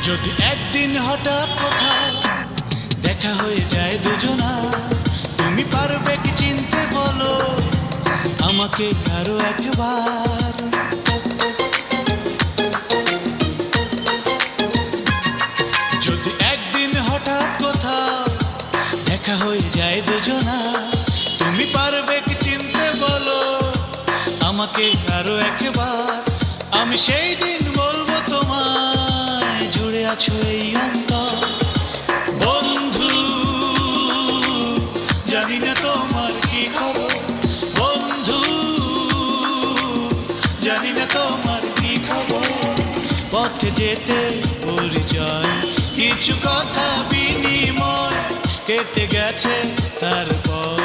যদি একদিন হঠাৎ কোথাও দেখা হয়ে যায় দুজনা, তুমি পারবে কি চিনতে বলো আমাকে আরো একবার? যদি একদিন হঠাৎ কোথাও দেখা হয়ে যায় দুজনা, তুমি পারবে কি চিনতে বলো আমাকে আরো একবার? আমি সেই দিন বলবো তোমায় জুড়ে আছো এই অন্তর। বন্ধু জানি না তোমার কি খবর, বন্ধু জানি না তোমার কি খবর। পথে যেতে পরিচয় কিছু কথা বিনিময় কেটে গেছে, তারপর